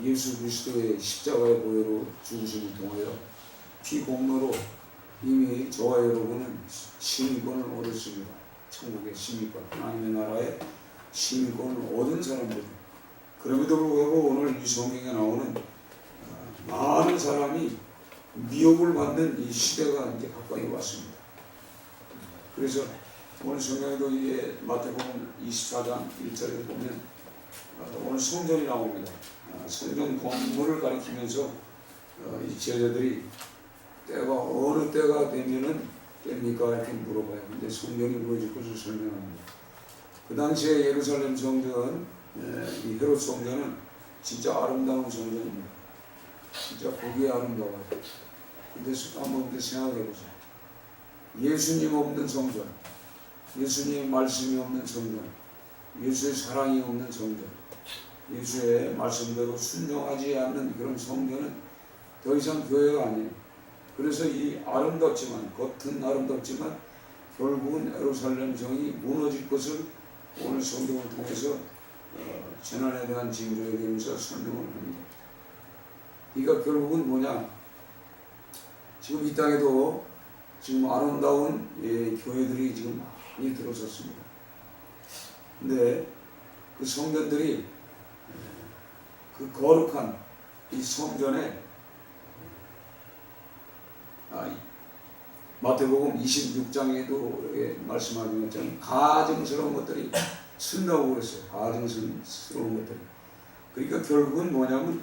예수 그리스도의 십자가의 보혈로 죽으심을 통하여 피 공로로 이미 저와 여러분은 시민권을 얻었습니다. 천국의 시민권, 하나님의 나라의 시민권을 얻은 사람들. 그럼에도 불구하고 오늘 이 성경에 나오는 많은 사람이 미혹을 받는 이 시대가 이제 가까이 왔습니다. 그래서 오늘 성경에도 이제 마태복음 24장 1절에 보면 오늘 성전이 나옵니다. 성전 건물을 가리키면서 이 제자들이 때가 어느 때가 되면은 됩니까? 이렇게 물어봐요. 근데 성전이 무너질 것을 설명합니다. 그 당시에 예루살렘 성전, 이 헤롯 성전은 진짜 아름다운 성전입니다. 진짜 보기에 아름다워요. 근데 한번 생각해 보세요. 예수님 없는 성전, 예수님 말씀이 없는 성전, 예수의 사랑이 없는 성전, 예수의 말씀대로 순종하지 않는 그런 성전은 더 이상 교회가 아니에요. 그래서 이 아름답지만, 겉은 아름답지만 결국은 예루살렘 성이 무너질 것을 오늘 성경을 통해서 재난에 대한 징조에 대해서 설명을 합니다. 그러니까 결국은 뭐냐? 지금 이 땅에도 지금 아름다운 교회들이 지금 많이 들어섰습니다. 근데 그 성전들이 그 거룩한 이 성전에 마태복음 26장에도 말씀하신 것처럼 가증스러운 것들이 쓴다고 그랬어요. 가증스러운 것들이. 그러니까 결국은 뭐냐면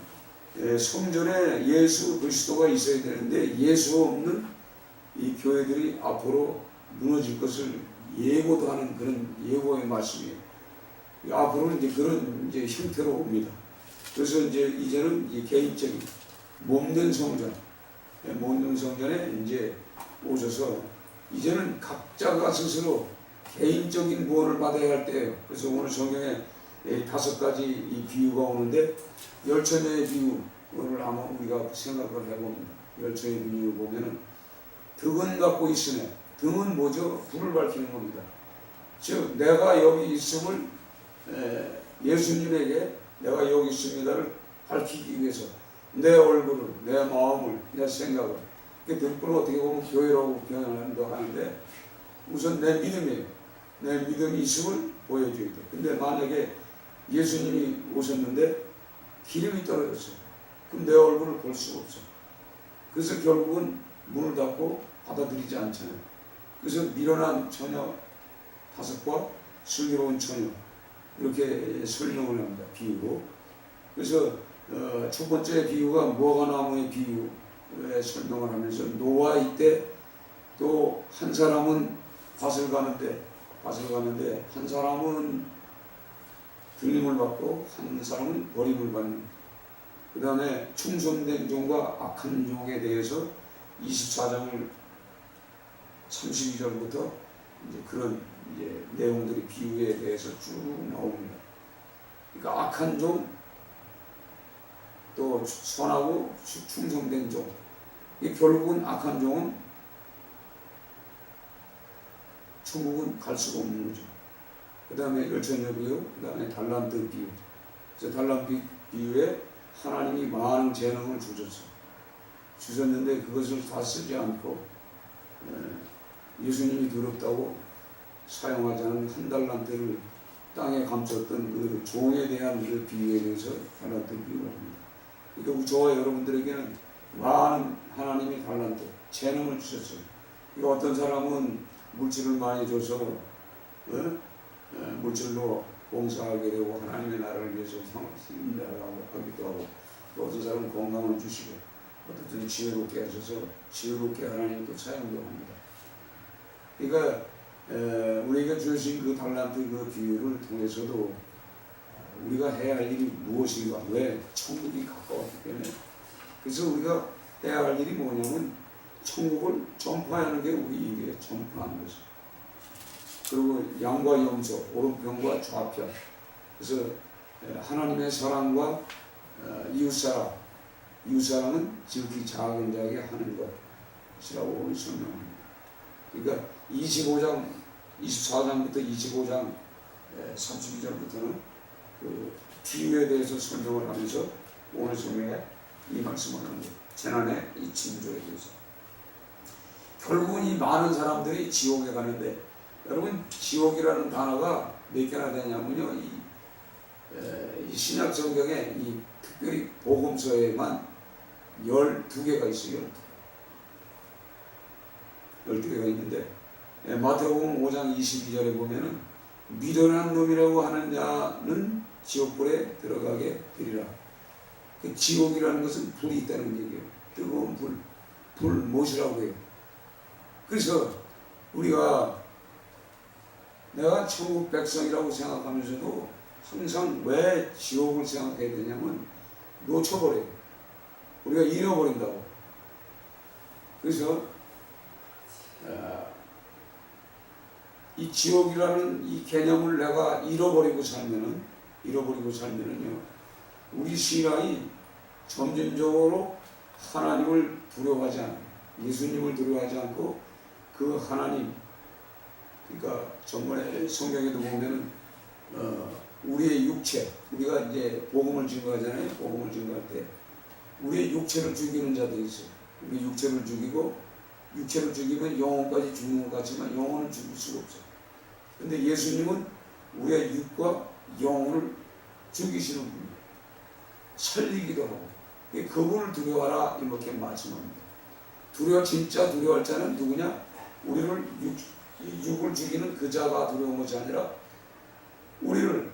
성전에 예수 그리스도가 있어야 되는데 예수 없는 이 교회들이 앞으로 무너질 것을 예고도 하는 그런 예고의 말씀이에요. 앞으로는 이제 그런 이제 형태로 옵니다. 그래서 이제는 이 개인적인 몸된 성전, 몸된 성전에 이제 오셔서 이제는 각자가 스스로 개인적인 구원을 받아야 할 때예요. 그래서 오늘 성경에 5가지 이 비유가 오는데 열처녀의 비유를 아마 우리가 생각을 해봅니다. 열처녀의 비유 보면은 등은 갖고 있으네. 등은 뭐죠? 불을 밝히는 겁니다. 즉 내가 여기 있음을 예수님에게 내가 여기 있습니다를 밝히기 위해서 내 얼굴을, 내 마음을, 내 생각을 등불은 어떻게 보면 교회라고 표현한다고 하는데 우선 내 믿음이에요. 내 믿음이 있음을 보여줘야 돼. 근데 만약에 예수님이 오셨는데 기름이 떨어졌어요. 그럼 내 얼굴을 볼 수가 없어. 그래서 결국은 문을 닫고 받아들이지 않잖아요. 그래서 미련한 처녀 5과 슬기로운 처녀 이렇게 설명을 합니다. 비유로. 그래서 첫 번째 비유가 무화과나무의 비유에 설명을 하면서 노아 이때 또 한 사람은 밭을 가는데 한 사람은 들림을 받고 한 사람은 버림을 받는. 그 다음에 충성된 종과 악한 종에 대해서 24장을 32절부터 이제 그런 이제 내용들이 비유에 대해서 쭉 나옵니다. 그러니까 악한 종, 또 선하고 충성된 종. 결국은 악한 종은 천국은 갈 수가 없는 거죠. 그 다음에 열처녀 비유, 그 다음에 달란트 비유. 그래서 달란트 비유에 하나님이 많은 재능을 주셨는데 그것을 다 쓰지 않고 예수님이 더럽다고 사용하지 않은 한 달란트를 땅에 감췄던 그 종에 대한 그 비유에 대해서 달란트 비유를 합니다. 그러니까 저와 여러분들에게는 많은 하나님이 달란트, 재능을 주셨어요. 그러니까 어떤 사람은 물질을 많이 줘서 물질로 봉사하게 되고 하나님의 나라를 위해서 힘내라고 하고, 또 어떤 사람은 건강을 주시고 어떤 지혜롭게 하셔서 지혜롭게 하나님 또 사용도 합니다. 그러니까 우리에게 주신 그 달란트 그 비유를 통해서도 우리가 해야 할 일이 무엇인가, 왜? 천국이 가까웠기 때문에. 그래서 우리가 해야 할 일이 뭐냐면 천국을 전파하는 게 우리 일이에요. 전파하는 것이. 그리고 양과 염소, 오른편과 좌편. 그래서 하나님의 사랑과 이웃사랑은 지극히 작은 자에게 하는 것이라고 설명합니다. 그러니까 24장부터 25장 32절부터는 그 비유에 대해서 설명을 하면서 오늘 저녁에 이 말씀을 하는 거예요. 재난의 이 징조에 대해서. 결국은 이 많은 사람들이 지옥에 가는데, 여러분 지옥이라는 단어가 몇 개나 되냐면요, 이 신약 성경에 이 특별히 복음서에만 12개가 있어요. 12개가 있는데, 마태복음 5장 22절에 보면은 미련한 놈이라고 하는 자는 지옥불에 들어가게 되리라. 그 지옥이라는 것은 불이 있다는 얘기예요. 뜨거운 불 못이라고 해요. 그래서 우리가, 내가 천국 백성이라고 생각하면서도 항상 왜 지옥을 생각해야 되냐면 놓쳐버려요. 우리가 잃어버린다고. 그래서 이 지옥이라는 이 개념을 내가 잃어버리고 살면은요, 우리 신앙이 점진적으로 하나님을 두려워하지 않아요. 예수님을 두려워하지 않고 그 하나님, 그러니까 정말 성경에도 보면은 우리의 육체, 우리가 이제 복음을 증거하잖아요. 복음을 증거할 때 우리의 육체를 죽이는 자들이 있어요. 우리 육체를 죽이고, 육체를 죽이면 영혼까지 죽는 것 같지만 영혼은 죽일 수가 없어요. 근데 예수님은 우리의 육과 영혼을 죽이시는 분이에요. 살리기도 하고. 그분을 두려워하라 이렇게 말씀합니다. 진짜 두려워할 자는 누구냐? 우리를 육을 죽이는 그 자가 두려운 것이 아니라 우리를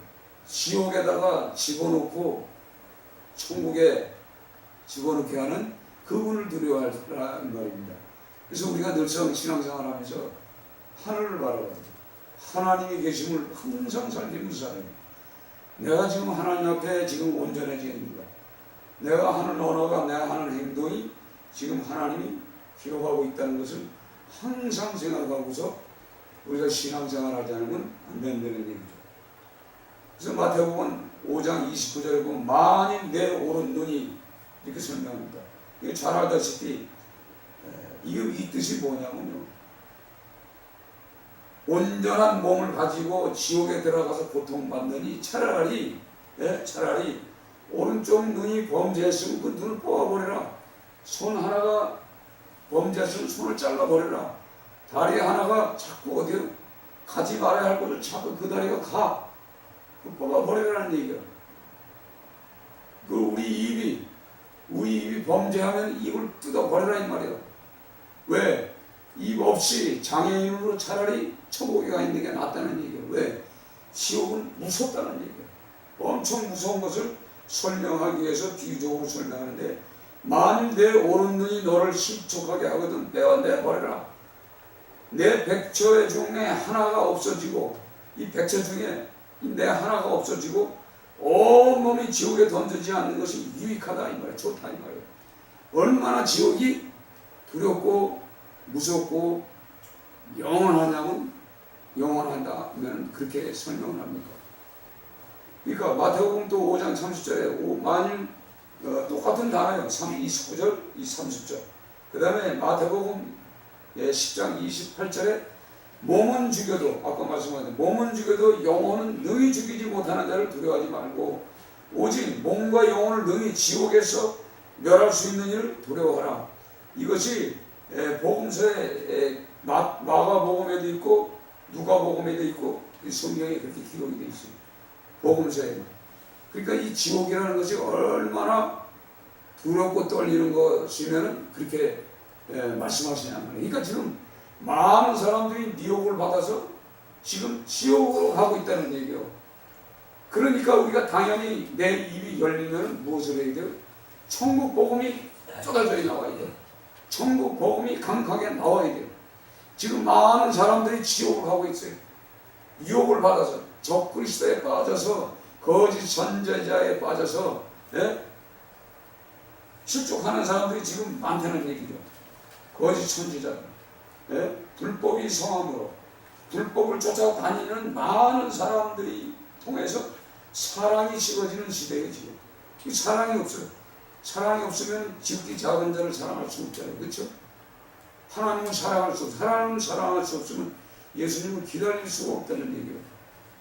지옥에다가 집어넣고 천국에 집어넣게 하는 그분을 두려워하라 이 말입니다. 그래서 우리가 늘상 신앙생활하면서 하늘을 바라봐요. 하나님이 계심을 항상 살리면서 살아요. 내가 지금 하나님 앞에 지금 온전해지는가? 내가 하는 언어가, 내가 하는 행동이 지금 하나님이 기록하고 있다는 것을 항상 생각하고서 우리가 신앙생활하지 않으면 안 된다는 얘기죠. 그래서 마태복음 5장 29절에 보면 만일 내 오른 눈이 이렇게 설명합니다. 이거 잘 알다시피 이 뜻이 뭐냐면요, 온전한 몸을 가지고 지옥에 들어가서 고통받느니 차라리 오른쪽 눈이 범죄했으면 그 눈을 뽑아버려라. 손 하나가 범죄했으면 손을 잘라버려라. 다리 하나가 자꾸 어디로 가지 말아야 할 곳을 자꾸 그 다리가 가. 뽑아버리라는 얘기야. 우리 입이 범죄하면 입을 뜯어버려라 이 말이야. 왜? 입 없이 장애인으로 차라리 천국에 가 있는 게 낫다는 얘기야. 왜? 지옥은 무섭다는 얘기야. 엄청 무서운 것을 설명하기 위해서 비유적으로 설명하는데, 만일 내 오른 눈이 너를 실족하게 하거든 빼어내버려라. 내 백처 중에 하나가 없어지고, 이 백처 중에 내 하나가 없어지고 온몸이 지옥에 던지지 않는 것이 유익하다 이 말이에요. 좋다 이 말이에요. 얼마나 지옥이 두렵고 무섭고 영원하다면 그렇게 설명을 합니까? 그러니까 마태복음도 5장 30절에 만일 똑같은 단어예요. 29절, 30절. 그 다음에 마태복음 10장 28절에 몸은 죽여도, 아까 말씀하신 몸은 죽여도 영혼은 능히 죽이지 못하는 자를 두려워하지 말고 오직 몸과 영혼을 능히 지옥에서 멸할 수 있는 일을 두려워하라. 이것이 복음서에 마가복음에도 있고 누가복음에도 있고 성경에 그렇게 기록이 되어 있어요. 복음서에. 그러니까 이 지옥이라는 것이 얼마나 두렵고 떨리는 것이면 그렇게 말씀하시냐 말이에요. 그러니까 지금 많은 사람들이 미혹을 받아서 지금 지옥으로 가고 있다는 얘기예요. 그러니까 우리가 당연히 내 입이 열리면 무엇을 해야 돼요? 천국 복음이 쏟아져 나와야 돼요. 천국 복음이 강하게 나와야 돼요. 지금 많은 사람들이 지옥을 가고 있어요. 유혹을 받아서 적그리스도에 빠져서 거짓 선지자에 빠져서 실족하는 사람들이 지금 많다는 얘기죠. 거짓 선지자들. 불법이 성함으로 불법을 쫓아다니는 많은 사람들이 통해서 사랑이 식어지는 시대예요. 지금 사랑이 없어요. 사랑이 없으면 지극히 작은 자를 사랑할 수 없잖아요. 그렇죠? 하나님은 사랑할 수 없어요. 하나님은 사랑할 수 없으면 예수님을 기다릴 수가 없다는 얘기예요.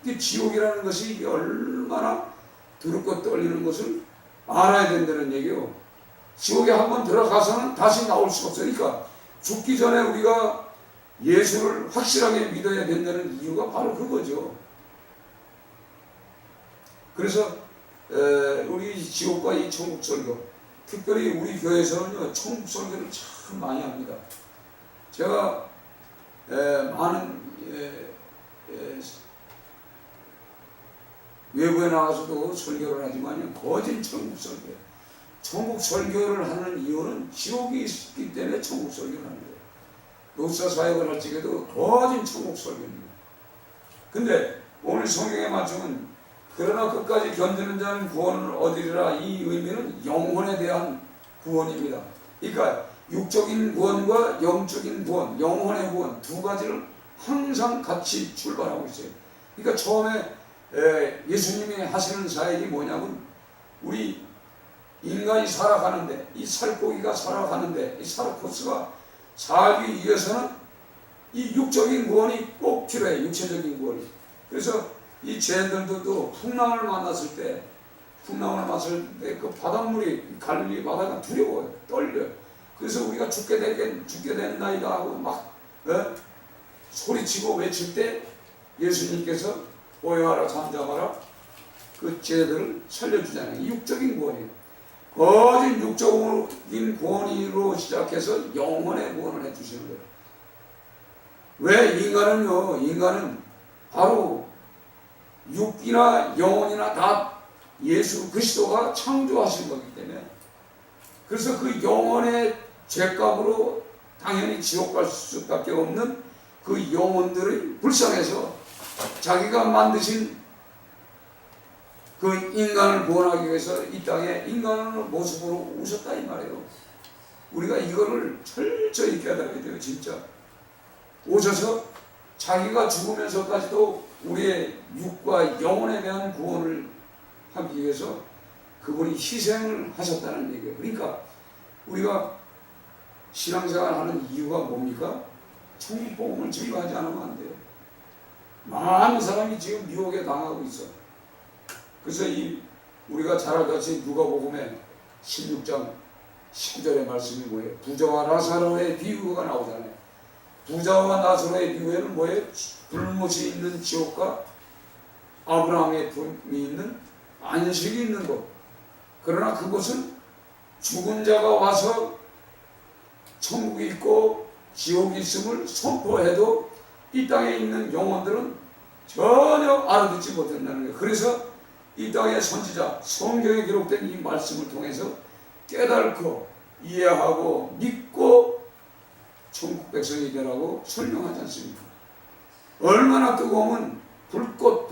이게 지옥이라는 것이 이게 얼마나 두렵고 떨리는 것을 알아야 된다는 얘기요. 지옥에 한번 들어가서는 다시 나올 수 없으니까 죽기 전에 우리가 예수를 확실하게 믿어야 된다는 이유가 바로 그거죠. 그래서 우리 지옥과 이 천국 설교, 특별히 우리 교회에서는요 천국 설교를 참 많이 합니다. 제가 많은 외부에 나가서도 설교를 하지만 거진 천국 설교. 천국 설교를 하는 이유는 지옥이 있기 때문에 천국 설교를 하는 거예요. 녹사 사역을 할 적에도 거진 천국 설교입니다. 근데 오늘 성경의 말씀은 그러나 끝까지 견디는 자는 구원을 얻으리라, 이 의미는 영혼에 대한 구원입니다. 그러니까 육적인 구원과 영적인 구원, 영혼의 구원 두 가지를 항상 같이 출발하고 있어요. 그러니까 처음에 예수님이 하시는 사역이 뭐냐면 우리 인간이 살아가는데, 이 살고기가 살아가는데, 이 사르코스가 살기 위해서는 이 육적인 구원이 꼭 필요해. 육체적인 구원이. 그래서 이 죄인들도 풍랑을 만났을 때 그 바닷물이 갈릴리 바다가 두려워요. 떨려요. 그래서 우리가 죽게 된다이다 하고 막 소리치고 외칠 때 예수님께서 보여하라 잠잠하라 그 죄들을 살려주잖아요. 이 육적인 구원이에요. 거진 육적인 구원으로 시작해서 영혼의 구원을 해주시는 거예요. 왜 인간은 바로 육이나 영혼이나 다 예수 그리스도가 창조하신 거기 때문에, 그래서 그 영혼의 죄값으로 당연히 지옥 갈 수밖에 없는 그 영혼들이 불쌍해서 자기가 만드신 그 인간을 구원하기 위해서 이 땅에 인간의 모습으로 오셨다 이 말이에요. 우리가 이거를 철저히 깨달아야 돼요. 진짜 오셔서 자기가 죽으면서까지도 우리의 육과 영혼에 대한 구원을 하기 위해서 그분이 희생을 하셨다는 얘기예요. 그러니까 우리가 신앙생활 하는 이유가 뭡니까? 천국복음을 증거하지 않으면 안 돼요. 많은 사람이 지금 미혹에 당하고 있어. 그래서 우리가 잘 알다시피 누가복음에 16장 19절의 말씀이 뭐예요? 부자와 나사로의 비유가 나오잖아요. 부자와 나사로의 비유에는 뭐예요? 불못이 있는 지옥과 아브라함의 품이 있는 안식이 있는 곳. 그러나 그곳은 죽은 자가 와서 천국이 있고 지옥이 있음을 선포해도 이 땅에 있는 영혼들은 전혀 알아듣지 못한다는 거예요. 그래서 이 땅의 선지자, 성경에 기록된 이 말씀을 통해서 깨닫고 이해하고 믿고 천국 백성이 되라고 설명하지 않습니까? 얼마나 뜨거우면 불꽃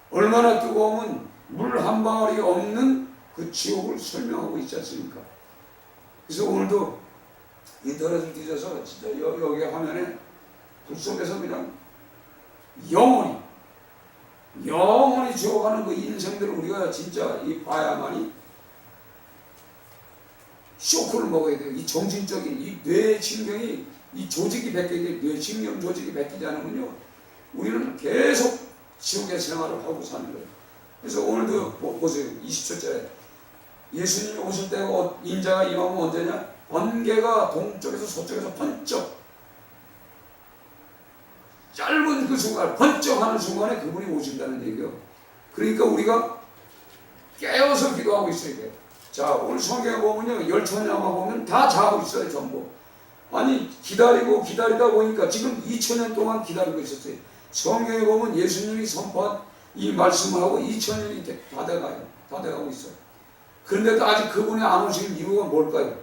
얼마나 뜨거우면 물 한 방울이 없는 그 지옥을 설명하고 있지 않습니까? 그래서 오늘도 인터넷을 뒤져서 진짜 여기 화면에 불 속에서 그냥 영원히 죽어가는 그 인생들을 우리가 진짜 봐야만이 쇼크를 먹어야 돼요. 이 정신적인 이 뇌신경이 이 조직이 베끼지, 뇌신경 조직이 베끼지 않으면요 우리는 계속 지옥의 생활을 하고 사는 거예요. 그래서 오늘도 보세요. 20초째 예수님이 오실 때가 인자가 임하면 언제냐? 번개가 동쪽에서 서쪽에서 번쩍 짧은 그 순간 번쩍하는 순간에 그분이 오신다는 얘기예요. 그러니까 우리가 깨어서 기도하고 있어야 돼요. 자, 오늘 성경에 보면요 열천년만 보면 다 자고 있어요. 전부. 아니 기다리다 보니까 지금 2000년 동안 기다리고 있었어요. 성경에 보면 예수님이 선포한 이 말씀을 하고 2000년이 다 돼가고 있어요. 그런데도 아직 그분이 안 오신 이유가 뭘까요?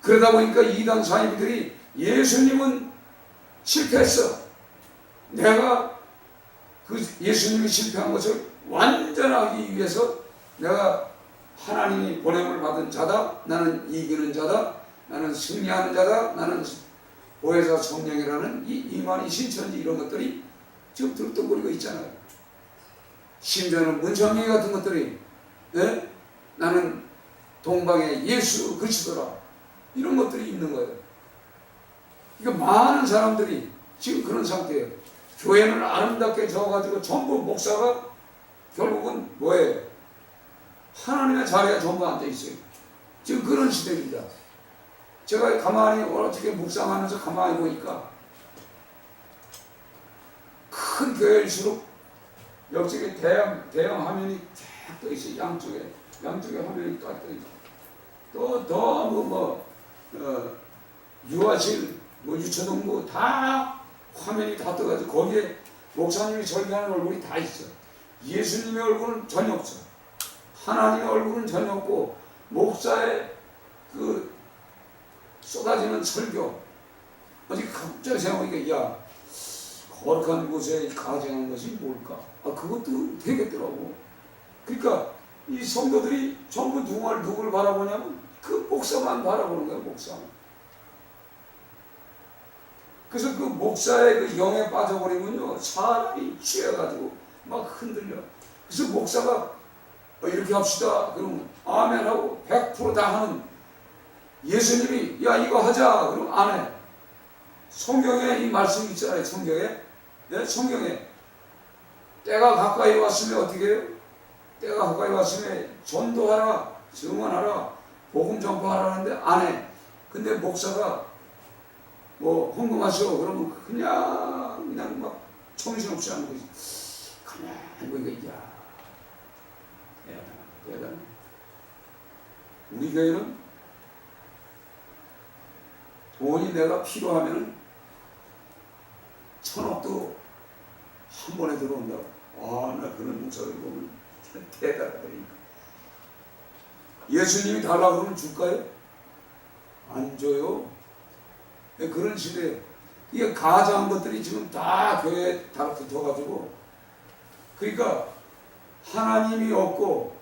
그러다 보니까 이단 사이비들이 예수님은 실패했어. 내가 그 예수님이 실패한 것을 완전하기 위해서 내가 하나님이 보냄을 받은 자다. 나는 이기는 자다. 나는 승리하는 자다. 나는 보혜사 성령이라는 이 이만희 신천지 이런 것들이 지금 들떠거리고 있잖아요. 심지어는 문천명이 같은 것들이 나는 동방의 예수 그리스도라 이런 것들이 있는 거예요. 그러니까 많은 사람들이 지금 그런 상태예요. 교회는 아름답게 저어가지고 전부 목사가 결국은 뭐예요? 하나님의 자리에 전부 앉아 있어요. 지금 그런 시대입니다. 제가 가만히 어떻게 묵상하면서 가만히 보니까 큰 교회일수록 옆쪽에 대형 화면이 쫙 떠 있어요. 양쪽에 화면이 딱 떠 있고 또 유아실 유초동부 다 화면이 다 떠가지고 거기에 목사님이 설교하는 얼굴이 다 있어. 예수님의 얼굴은 전혀 없어. 하나님의 얼굴은 전혀 없고 목사의 그 쏟아지는 설교. 어제 갑자기 생각해보니까 야 거룩한 곳에 가정한 것이 뭘까? 그것도 되겠더라고. 그러니까 이 성도들이 전부 누굴 바라보냐면 그 목사만 바라보는 거야, 목사만. 그래서 그 목사의 그 영에 빠져버리면요, 사람이 취해가지고 막 흔들려. 그래서 목사가 이렇게 합시다. 그러면 아멘 하고 100% 다 하는 예수님이 야 이거 하자. 그러면 안 해. 성경에 이 말씀이 있잖아요. 성경에. 네, 성경에 때가 가까이 왔으면 어떻게 해요? 때가 가까이 왔으면 전도하라, 증언하라, 복음 전파하라는데 안 해. 근데 목사가 뭐 헌금하시오 그러면 그냥 막 정신없이 하는 거지. 가만히 보니까 야 대단해. 우리 교회는 돈이 내가 필요하면 1000억도 한 번에 들어온다고. 나 그런 목사를 보면 대단하다니까. 예수님이 달라고 그러면 줄까요? 안 줘요. 그런 시대에 이게 가짜한 것들이 지금 다 교회에 다 붙어가지고, 그러니까 하나님이 없고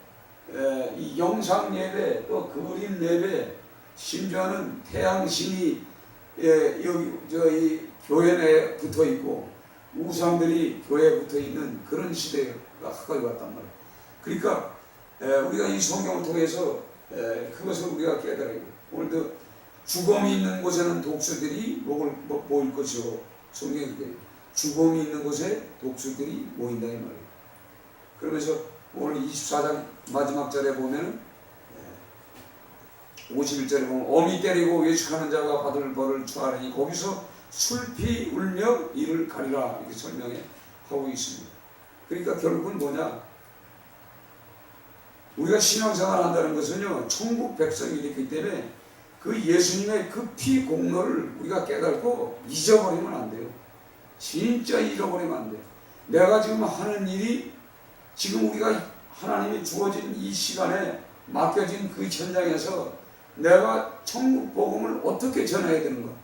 이 영상 예배 또 그림 예배 심지어는 태양신이 여기 이 교회 내에 붙어 있고 우상들이 교회에 붙어 있는 그런 시대가 가까이 왔단 말이에요. 그러니까 우리가 이 성경을 통해서 그것을 우리가 깨달아야 돼요. 오늘도 죽음이 있는 곳에는 독수들이 모일 것이요. 성경이 그래요. 죽음이 있는 곳에 독수들이 모인다 이 말이에요. 그러면서 오늘 24장 마지막 절에 보면 51절에 보면 어미 때리고 외식하는 자가 받을 벌을 처하리니 거기서 술피 울며 이를 가리라 이렇게 설명해 하고 있습니다. 그러니까 결국은 뭐냐? 우리가 신앙생활 한다는 것은요, 천국 백성이 됐기 때문에 그 예수님의 그 피 공로를 우리가 깨닫고 잊어버리면 안 돼요. 진짜 잊어버리면 안 돼요. 내가 지금 하는 일이 지금 우리가 하나님이 주어진 이 시간에 맡겨진 그 현장에서 내가 천국 복음을 어떻게 전해야 되는가?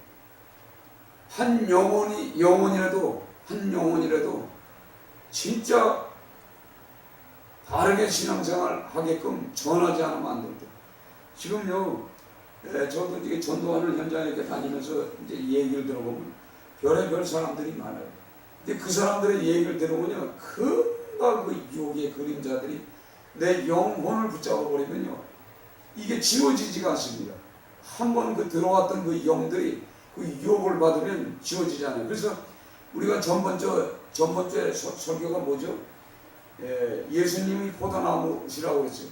한 영혼이라도 진짜 바르게 신앙생활 하게끔 전하지 않으면 안 된다. 지금요, 저도 이제 전도하는 현장에 이렇게 다니면서 이제 얘기를 들어보면 별의별 사람들이 많아요. 근데 그 사람들의 얘기를 들어보면요, 금방 그 유혹의 그림자들이 내 영혼을 붙잡아 버리면요, 이게 지워지지가 않습니다. 한번 그 들어왔던 그 영들이 그 유혹을 받으면 지워지잖아요. 그래서 우리가 전번주에 설교가 뭐죠? 예수님이 포도나무시라고 그랬죠.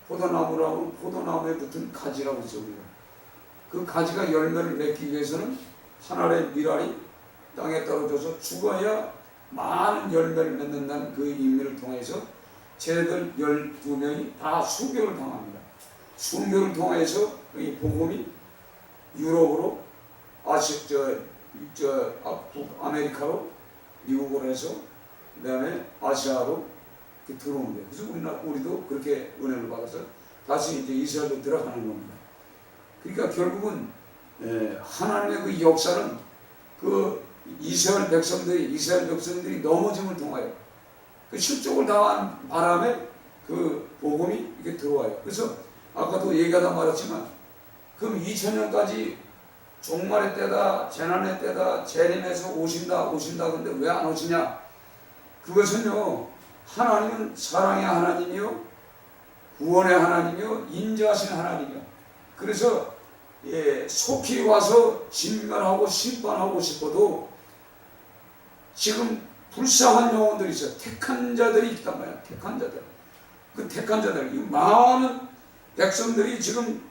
포도나무라고 포도나무에 붙은 가지라고 했죠. 우리가 그 가지가 열매를 맺기 위해서는 한 알의 밀알이 땅에 떨어져서 죽어야 많은 열매를 맺는다는 그 의미를 통해서 쟤들 12명이 다 순교를 당합니다. 순교를 통해서 이 복음이 유럽으로 아메리카로 미국으로 해서 그 다음에 아시아로 이렇게 들어오는 거예요. 그래서 우리도 그렇게 은혜를 받아서 다시 이제 이스라엘로 들어가는 겁니다. 그러니까 결국은 하나님의 그 역사는 그 이스라엘 백성들이 넘어짐을 통하여 그 실족을 당한 바람에 그 복음이 이렇게 들어와요. 그래서 아까도 얘기하다 말했지만 그럼 2000년까지 종말의 때다, 재난의 때다, 재림에서 오신다 근데 왜 안 오시냐? 그것은요, 하나님은 사랑의 하나님이요, 구원의 하나님이요, 인자하신 하나님이요. 그래서 속히 와서 진멸하고 심판하고 싶어도 지금 불쌍한 영혼들이 있어요. 택한 자들이 있단 말이야. 택한 자들. 그 택한 자들, 이 많은 백성들이 지금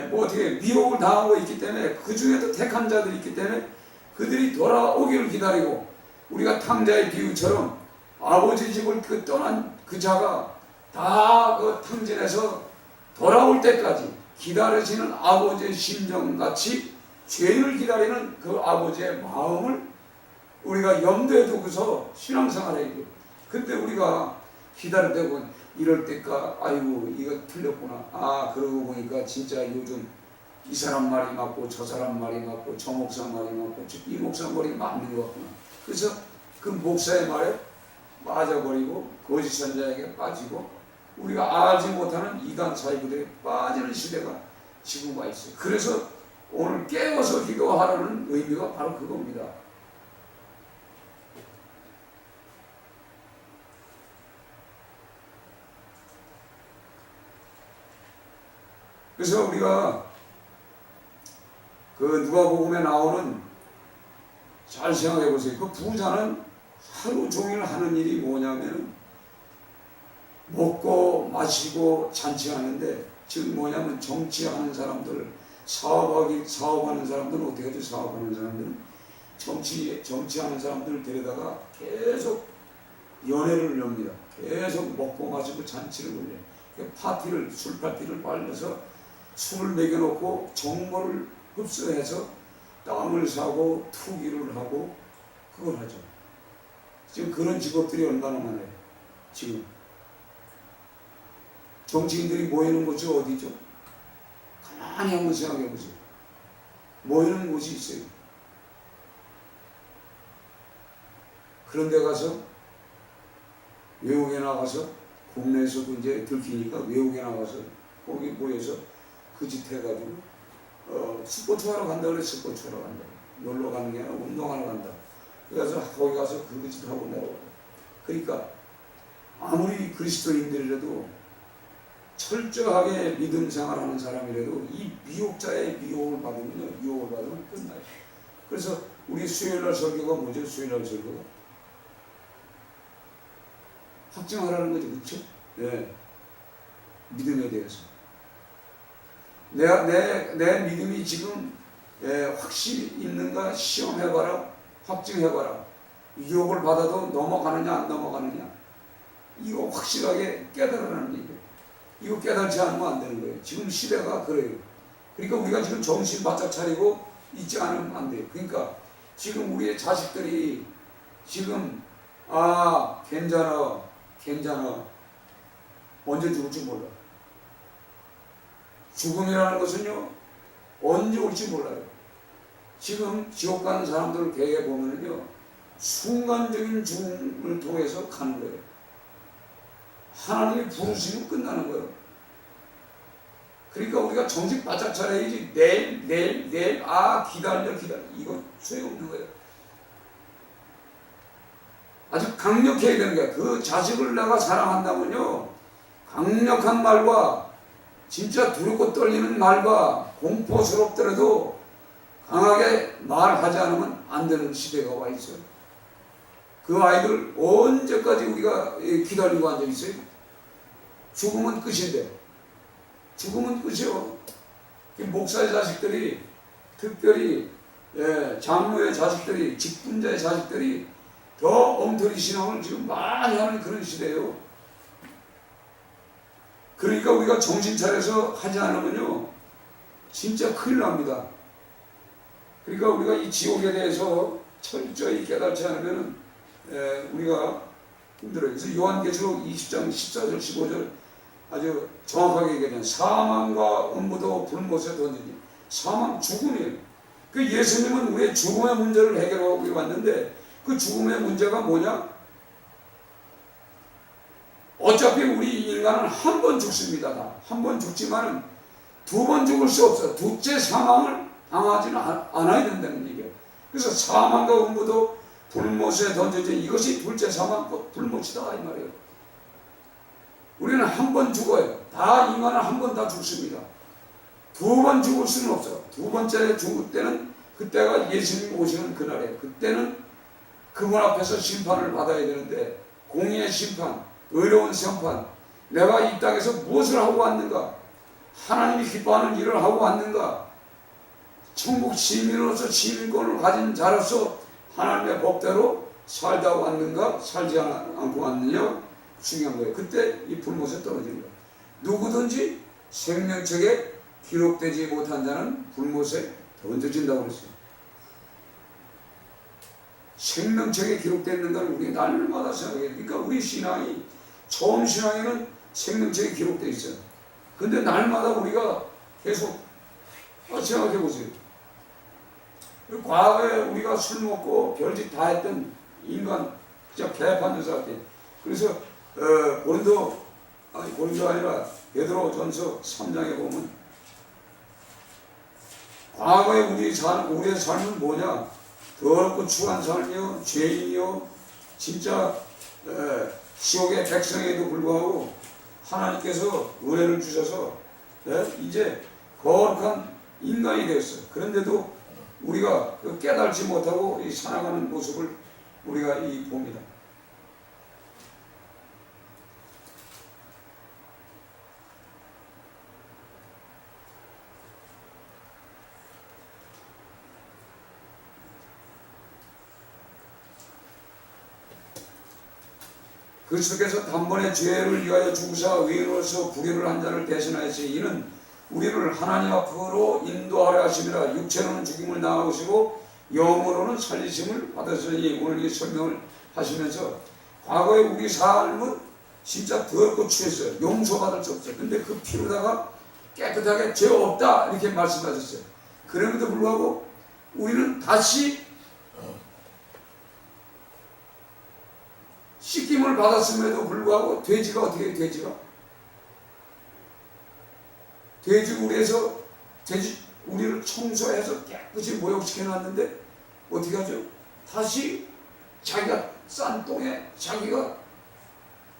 뭐 어떻게 미혹을 당하고 있기 때문에 그 중에도 택한 자들이 있기 때문에 그들이 돌아오기를 기다리고, 우리가 탕자의 비유처럼 아버지 집을 떠난 그 자가 다 그 탕진해서 돌아올 때까지 기다리시는 아버지의 심정같이 죄인을 기다리는 그 아버지의 마음을 우리가 염두에 두고서 신앙생활을 해야 돼요. 근데 우리가 기다리다고 이럴 때까 아이고 이거 틀렸구나, 아 그러고 보니까 진짜 요즘 이 사람 말이 맞고 저 사람 말이 맞고 저 목사 말이 맞고 이 목사 말이 맞는 것 같구나. 그래서 그 목사의 말에 빠져버리고 거짓 선자에게 빠지고 우리가 알지 못하는 이단 사이비들에 빠지는 시대가 지금 와 있어요. 그래서 오늘 깨워서 기도하라는 의미가 바로 그겁니다. 그래서 우리가 그 누가복음에 나오는, 잘 생각해 보세요. 그 부자는 하루 종일 하는 일이 뭐냐면 먹고 마시고 잔치하는데, 즉 뭐냐면 정치하는 사람들, 사업하는 사람들은 어떻게 하죠? 사업하는 사람들은 정치하는 사람들을 데려다가 계속 연회를 엽니다. 계속 먹고 마시고 잔치를 올려요. 파티를, 술 파티를 빨려서 술을 먹여놓고 정보를 흡수해서 땅을 사고 투기를 하고 그걸 하죠. 지금 그런 직업들이 얼마나 많아요. 지금 정치인들이 모이는 곳이 어디죠? 가만히 한번 생각해 보세요. 모이는 곳이 있어요. 그런 데 가서, 외국에 나가서, 국내에서도 이제 들키니까 외국에 나가서 거기 모여서 그 짓 해가지고 스포츠 하러 간다 그래. 스포츠 하러 간다. 놀러 가는 게 아니라 운동하러 간다. 그래서 거기 가서 그 짓 하고 내려오고. 그러니까 아무리 그리스도인들이라도 철저하게 믿음 생활하는 사람이라도 이 미혹자의 미혹을 받으면 끝나요. 그래서 우리 수요일날 설교가 뭐죠? 수요일날 설교가 확증하라는 거죠. 그렇죠? 네. 믿음에 대해서 내 믿음이 지금 확실히 있는가 시험해봐라, 확증해봐라. 유혹을 받아도 넘어가느냐 안 넘어가느냐, 이거 확실하게 깨달으라는 얘기예요. 이거 깨달지 않으면 안 되는 거예요. 지금 시대가 그래요. 그러니까 우리가 지금 정신 바짝 차리고 있지 않으면 안 돼요. 그러니까 지금 우리의 자식들이 지금 괜찮아 언제 죽을지 몰라. 죽음이라는 것은요 언제 올지 몰라요. 지금 지옥 가는 사람들을 계획해 보면요 순간적인 죽음을 통해서 가는 거예요. 하나님이 부르시면 끝나는 거예요. 그러니까 우리가 정신 바짝 차려야지. 내일 기다려 이거 소용없는 거예요. 아주 강력해야 되는 거야. 그 자식을 내가 사랑한다면요 강력한 말과 진짜 두렵고 떨리는 말과 공포스럽더라도 강하게 말하지 않으면 안 되는 시대가 와 있어요. 그 아이들 언제까지 우리가 기다리고 앉아 있어요? 죽으면 끝인데. 죽으면 끝이요. 목사의 자식들이, 특별히 장로의 자식들이, 직분자의 자식들이 더 엉터리 신앙을 지금 많이 하는 그런 시대예요. 그러니까 우리가 정신 차려서 하지 않으면요 진짜 큰일 납니다. 그러니까 우리가 이 지옥에 대해서 철저히 깨닫지 않으면 우리가 힘들어요. 그래서 요한계시록 20장 14절 15절 아주 정확하게 얘기하면 사망과 음부도 불못에 던지니, 사망 죽음이에요. 그 예수님은 우리의 죽음의 문제를 해결하고 왔는데 그 죽음의 문제가 뭐냐? 어차피 우리 인간은 한 번 죽습니다. 한 번 죽지만 두 번 죽을 수 없어. 둘째 사망을 당하지는 않아야 된다는 얘기예요. 그래서 사망과 음부도 불못에 던져진 이것이 둘째 사망, 불못이다 이 말이에요. 우리는 한 번 죽어요. 다 인간은 한 번 다 죽습니다. 두 번 죽을 수는 없어. 두 번째 죽을 때는 그때가 예수님이 오시는 그날이에요. 그때는 그분 앞에서 심판을 받아야 되는데, 공의의 심판, 의로운 심판, 내가 이 땅에서 무엇을 하고 왔는가, 하나님이 기뻐하는 일을 하고 왔는가, 천국 시민으로서 시민권을 가진 자로서 하나님의 법대로 살다 왔는가, 살지 않고 왔느냐, 중요한 거예요. 그때 이 불못에 떨어지는 거예요. 누구든지 생명책에 기록되지 못한 자는 불못에 던져진다고 그랬어요. 생명책에 기록되는 걸 우리가 날마다 생각해야 돼. 그러니까 우리 신앙이, 처음 신앙에는 생명책에 기록되어 있어요. 근데 날마다 우리가 계속 생각해 보세요. 과거에 우리가 술 먹고 별짓 다 했던 인간, 그냥 개판 여자 같아. 그래서 고린도 아니라 베드로전서 3장에 보면 과거에 우리의 삶은 뭐냐? 더럽고 추한 삶이요, 죄인이요, 진짜 지옥의 백성에도 불구하고 하나님께서 은혜를 주셔서 이제 거룩한 인간이 되었어요. 그런데도 우리가 깨달지 못하고 살아가는 모습을 우리가 봅니다. 그리스도께서 단번에 죄를 위하여 죽으사 의인으로서 부활을 한 자를 대신하였으니 이는 우리를 하나님 앞으로 인도하려 하심이라. 육체로는 죽임을 당하시고 영으로는 살리심을 받으시니, 오늘 이 설명을 하시면서 과거에 우리 삶은 진짜 더럽고 추했어요. 용서받을 수 없어요. 근데 그 피로다가 깨끗하게 죄 없다 이렇게 말씀하셨어요. 그럼에도 불구하고 우리는 다시 씻김을 받았음에도 불구하고 돼지가 어떻게 해요? 돼지 우리에서 우리를 청소해서 깨끗이 모욕시켜 놨는데 어떻게 하죠? 다시 자기가 싼 똥에 자기가